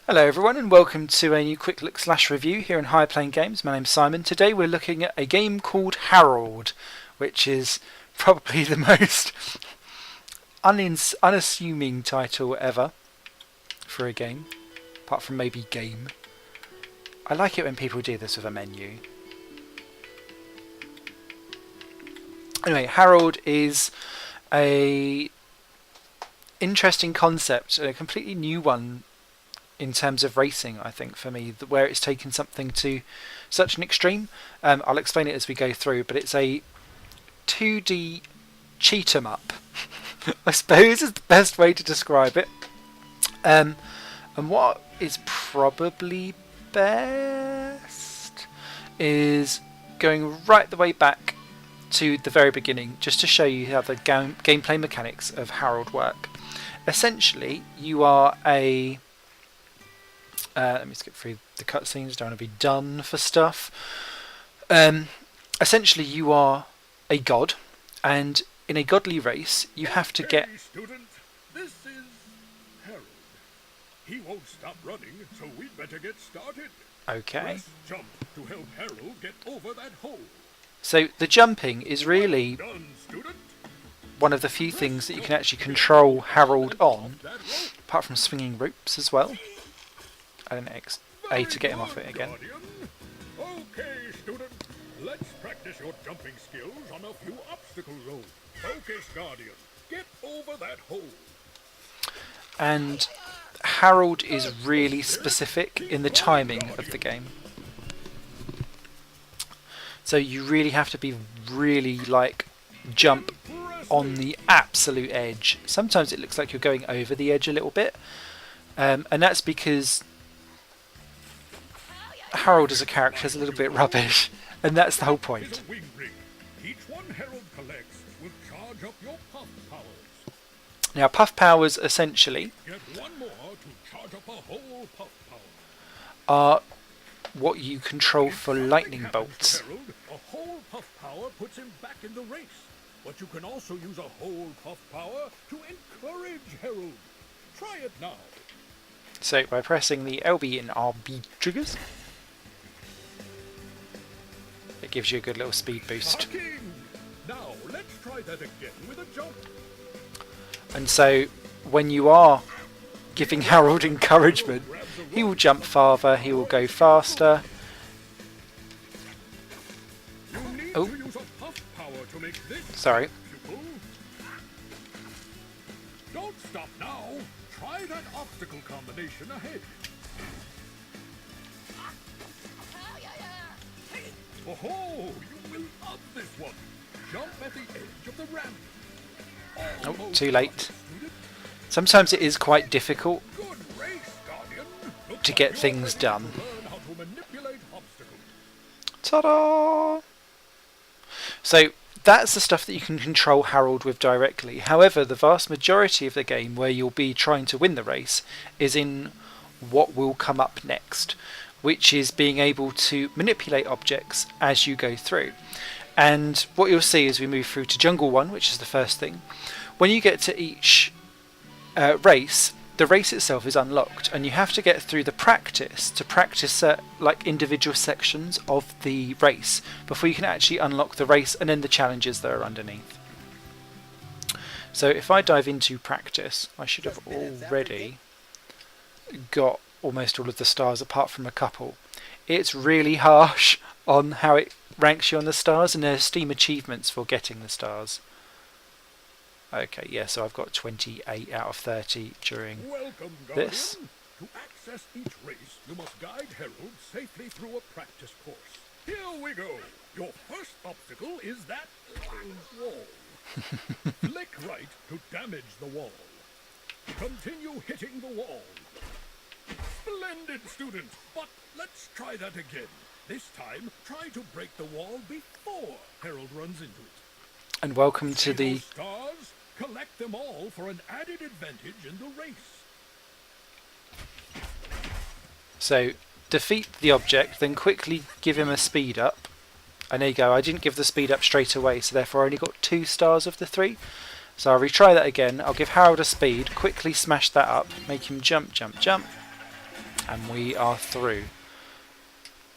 Hello everyone and welcome to a new quick look slash review here in Higher Plane Games. My name's Simon. Today we're looking at a game called Harold, which is probably the most unassuming title ever for a game, apart from maybe game. I like it when people do this with a menu. Anyway, Harold is a interesting concept, a completely new one in terms of racing, I think, for me, where it's taken something to such an extreme. I'll explain it as we go through, but it's a 2D cheat 'em up, I suppose is the best way to describe it. And what is probably best is going right the way back to the very beginning, just to show you how the gameplay mechanics of Harold work. Essentially, you are a let me skip through the cutscenes, don't want to be done for stuff. Essentially, you are a god, and in a godly race, you have to get... Hey, student, this is Harold. He won't stop running, so we'd better get started. Okay. Press jump to help Harold get over that hole. So the jumping is really Done, student. one of the few things that you can actually control Harold on, apart from swinging ropes as well. I didn't A to get him off it again. Guardian. Okay, student, let's practice your jumping skills on a few obstacle roads. Focus, Guardian. Get over that hole. And Harold is really specific in the timing of the game. So you really have to be really jump on the absolute edge. Sometimes it looks like you're going over the edge a little bit, and that's because Harold as a character is a little bit rubbish, and that's the whole point. Each one Harold collects will charge up your puff powers. Now, puff powers essentially Get one more to charge up a whole puff power. are what you control for lightning bolts. Harold, a whole puff power puts him back in the race. But you can also use a whole puff power to encourage Harold. Try it now. So by pressing the LB and RB triggers, it gives you a good little speed boost. Parking. Now let's try that again with a jump. And so when you are giving Harold encouragement, he will jump farther, he will go faster. You need Oh. to use a puff power to make this Sorry. pupil. Don't stop now. Try that obstacle combination ahead. Oh, you will love this one. Jump at the edge of the ramp. Oh, Almost too late. student. Sometimes it is quite difficult Good race, Guardian. Looks to like get you're things ready done. to learn how to manipulate obstacles. Ta-da! So that's the stuff that you can control Harold with directly. However, the vast majority of the game where you'll be trying to win the race is in what will come up next, which is being able to manipulate objects as you go through. And what you'll see as we move through to Jungle 1, which is the first thing, when you get to each race, the race itself is unlocked, and you have to get through the practice to practice individual sections of the race before you can actually unlock the race and then the challenges that are underneath. So if I dive into practice, I should have already got almost all of the stars apart from a couple. It's really harsh on how it ranks you on the stars, and there's Steam achievements for getting the stars. Okay, yeah, so I've got 28 out of 30 during Welcome, Guardian. this. To access each race, you must guide Harold safely through a practice course. Here we go. Your first obstacle is that wall. Flick right to damage the wall. Continue hitting the wall. Splendid, student, but let's try that again. This time, try to break the wall before Harold runs into it. And welcome to See the... those stars? Collect them all for an added advantage in the race. So, defeat the object, then quickly give him a speed up. And there you go, I didn't give the speed up straight away, so therefore I only got 2 stars of the 3. So I'll retry that again. I'll give Harold a speed, quickly smash that up, make him jump, jump, jump. And we are through.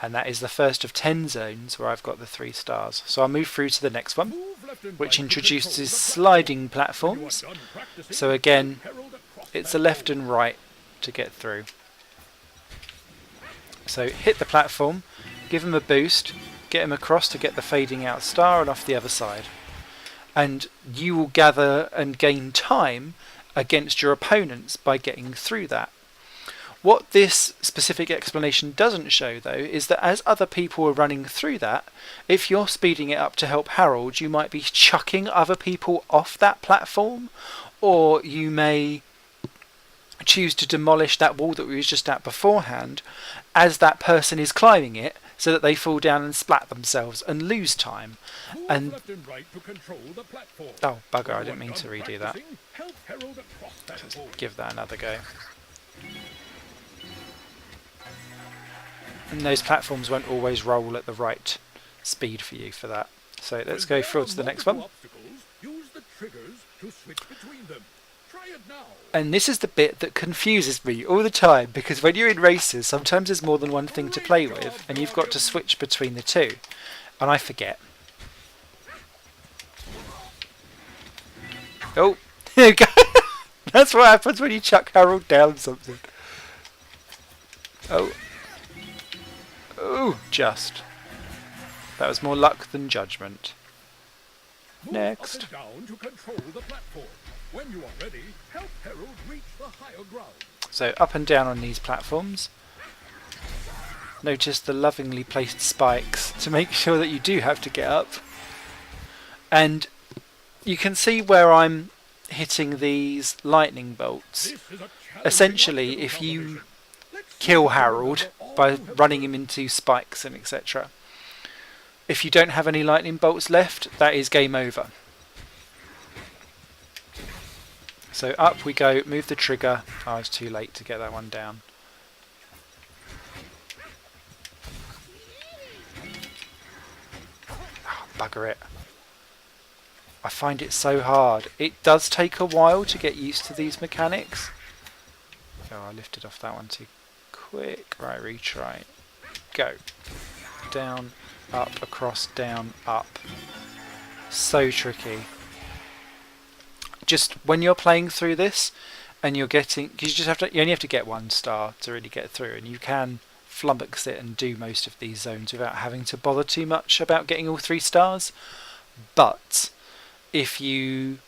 And that is the first of 10 zones where I've got the 3 stars. So I'll move through to the next one, which introduces sliding platforms. So again, it's a left and right to get through. So hit the platform, give him a boost, get him across to get the fading out star and off the other side. And you will gather and gain time against your opponents by getting through that. What this specific explanation doesn't show, though, is that as other people are running through that, if you're speeding it up to help Harold, you might be chucking other people off that platform, or you may choose to demolish that wall that we was just at beforehand as that person is climbing it, so that they fall down and splat themselves and lose time. And oh, bugger, I didn't mean to redo that. Let's give that another go. And those platforms won't always roll at the right speed for you for that. So let's go forward to the next one. And this is the bit that confuses me all the time, because when you're in races, sometimes there's more than one thing to play with, and you've got to switch between the two. And I forget. Oh, there you go. That's what happens when you chuck Harold down something. Oh. Oh, just. That was more luck than judgment. Next. When you are ready, help Harold reach the higher ground. So up and down on these platforms. Notice the lovingly placed spikes to make sure that you do have to get up. And you can see where I'm hitting these lightning bolts. Essentially, if you kill Harold by running him into spikes and etc., if you don't have any lightning bolts left, that is game over. So up we go, move the trigger. Oh, it's too late to get that one down. Oh, bugger it. I find it so hard. It does take a while to get used to these mechanics. Oh, I lifted off that one too quick. Right, retry. Go. Down, up, across, down, up. So tricky. Just when you're playing through this and you're getting, because you only have to get 1 star to really get through, and you can flummox it and do most of these zones without having to bother too much about getting all 3 stars. But if you,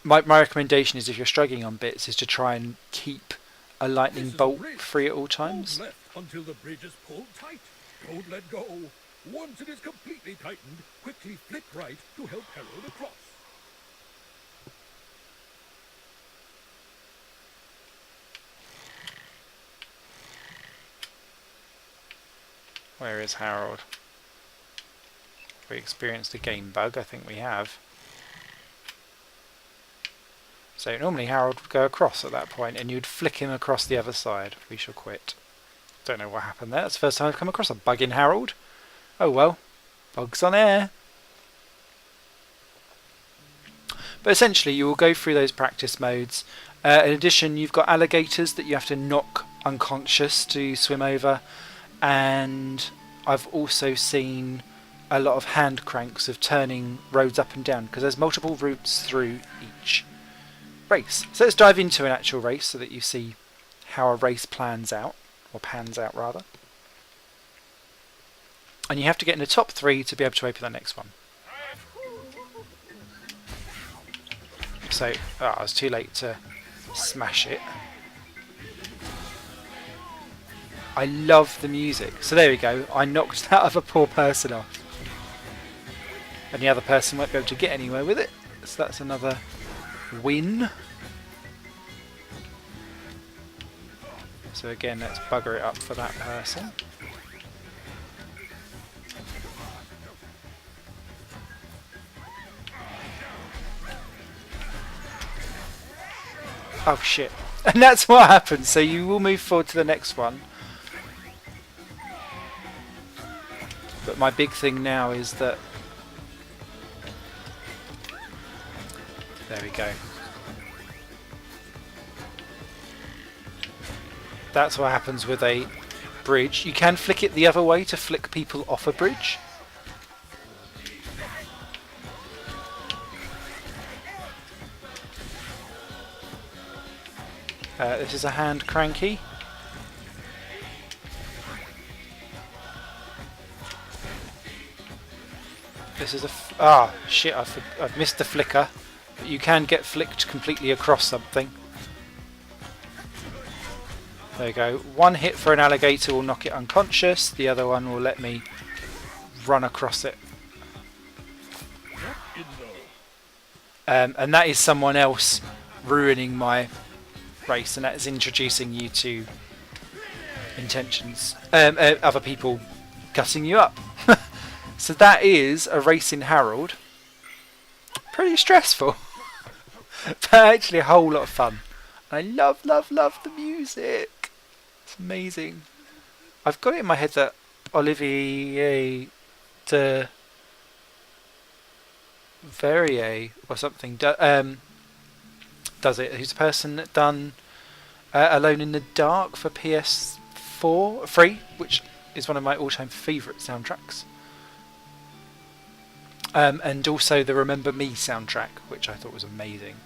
my recommendation is, if you're struggling on bits, is to try and keep a lightning bolt free at all times. Hold left until the bridge is pulled tight. Don't let go. Once it is completely tightened, quickly flick right to help Harold across. Where is Harold? We experienced a game bug, I think we have. So normally Harold would go across at that point and you'd flick him across the other side. We shall quit. Don't know what happened there. That's the first time I've come across a bug in Harold. Oh well. Bugs on air. But essentially you will go through those practice modes. In addition, you've got alligators that you have to knock unconscious to swim over. And I've also seen a lot of hand cranks of turning roads up and down, because there's multiple routes through each race. So let's dive into an actual race so that you see how a race plans out, or pans out rather. And you have to get in the top 3 to be able to open the next one. So, I was too late to smash it. I love the music. So there we go. I knocked that other poor person off. And the other person won't be able to get anywhere with it. So that's another win. So again, let's bugger it up for that person. Oh shit. And that's what happens. So you will move forward to the next one. But my big thing now is that... There we go. That's what happens with a bridge. You can flick it the other way to flick people off a bridge. This is a hand cranky. This is a shit! I've missed the flicker. But you can get flicked completely across something. There you go. One hit for an alligator will knock it unconscious. The other one will let me run across it. And that is someone else ruining my race, and that is introducing you to intentions. Other people cutting you up. So that is a race in Harold. Pretty stressful, but actually a whole lot of fun. I love the music. It's amazing. I've got it in my head that Olivier de Verrier or something does it. Who's the person that done Alone in the Dark for PS4 free, which is one of my all-time favourite soundtracks. And also the Remember Me soundtrack, which I thought was amazing.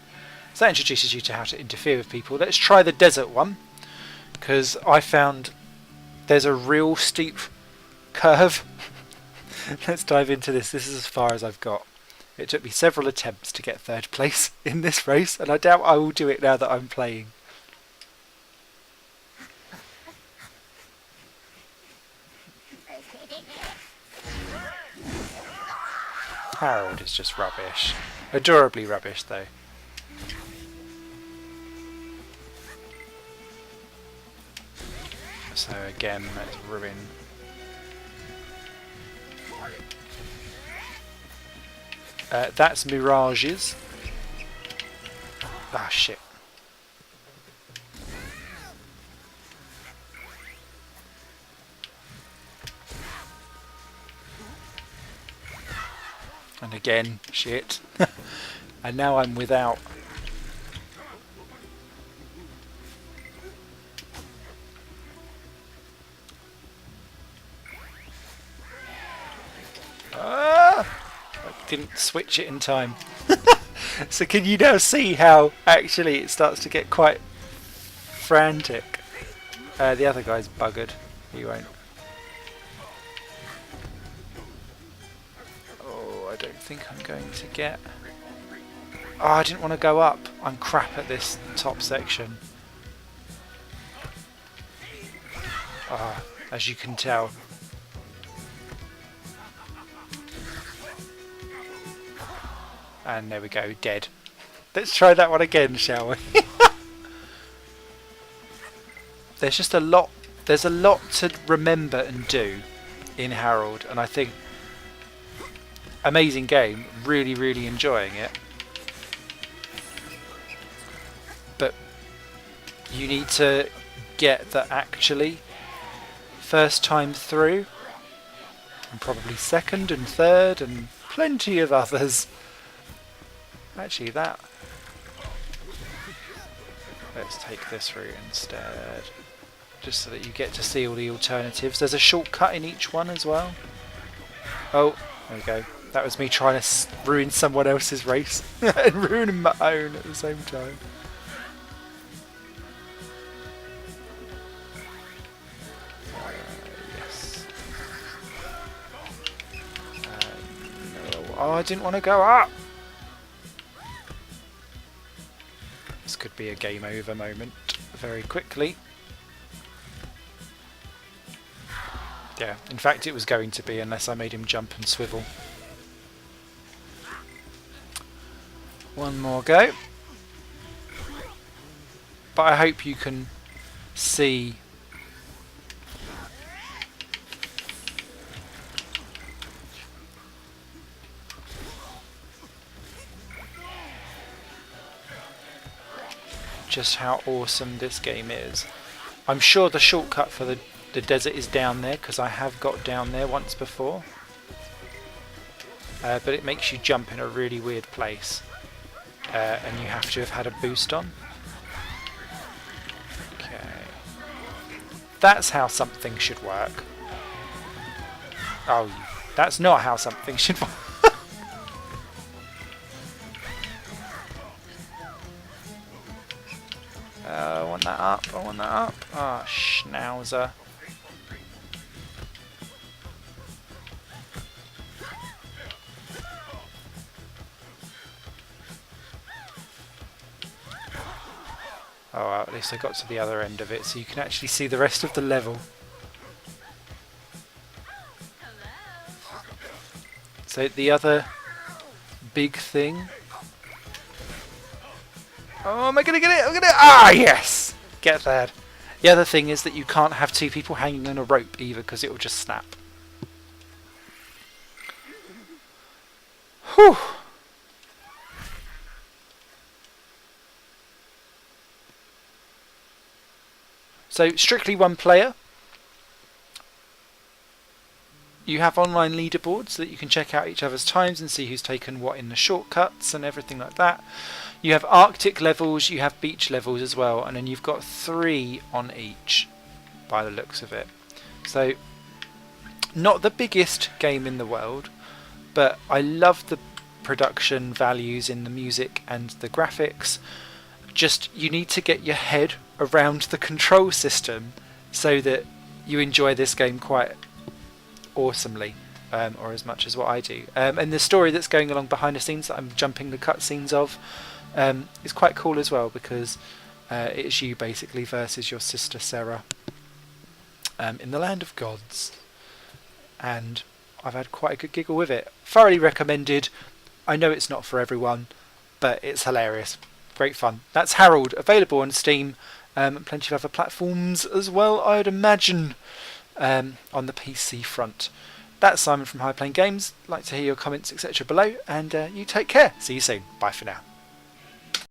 So that introduces you to how to interfere with people. Let's try the desert one, because I found there's a real steep curve. Let's dive into this. This is as far as I've got. It took me several attempts to get third place in this race, and I doubt I will do it now that I'm playing. Harold is just rubbish. Adorably rubbish, though. So again, let's ruin. That's Mirages. Ah, shit. And again, shit. And now I'm without. I didn't switch it in time. So can you now see how actually it starts to get quite frantic? The other guy's buggered. He won't. Oh, I don't think I'm going to get... Oh, I didn't want to go up. I'm crap at this top section. As you can tell. And there we go, dead. Let's try that one again, shall we? There's just a lot. There's a lot to remember and do in Harold, and I think amazing game. Really, really enjoying it. But you need to get that actually first time through, and probably second and third, and plenty of others. Actually, that. Let's take this route instead. Just so that you get to see all the alternatives. There's a shortcut in each one as well. Oh, there we go. That was me trying to ruin someone else's race and ruining my own at the same time. Yes. No. Oh, I didn't want to go up. This could be a game over moment very quickly. Yeah, in fact it was going to be unless I made him jump and swivel. One more go. But I hope you can see just how awesome this game is. I'm sure the shortcut for the desert is down there, because I have got down there once before. But it makes you jump in a really weird place. And you have to have had a boost on. Okay. That's how something should work. Oh, that's not how something should work. I want that up, I want that up. Ah, oh, schnauzer. Oh well, at least I got to the other end of it, so you can actually see the rest of the level. So the other big thing... Oh, am I gonna get it? I'm gonna... Ah, yes! Get that. The other thing is that you can't have two people hanging on a rope either, because it will just snap. Whew! So, strictly one player. You have online leaderboards so that you can check out each other's times and see who's taken what in the shortcuts and everything like that. You have Arctic levels, you have beach levels as well, and then you've got 3 on each by the looks of it. So, not the biggest game in the world, but I love the production values in the music and the graphics. Just, you need to get your head around the control system so that you enjoy this game quite awesomely, or as much as what I do. And the story that's going along behind the scenes that I'm jumping the cutscenes of is quite cool as well, because it's you basically versus your sister Sarah in the land of gods, and I've had quite a good giggle with it. Thoroughly recommended. I know it's not for everyone, but it's hilarious. Great fun. That's Harold, available on Steam, and plenty of other platforms as well, I'd imagine, on the PC front. That's Simon from High Plane Games. Like to hear your comments, etc. below, and you take care. See you soon. Bye for now.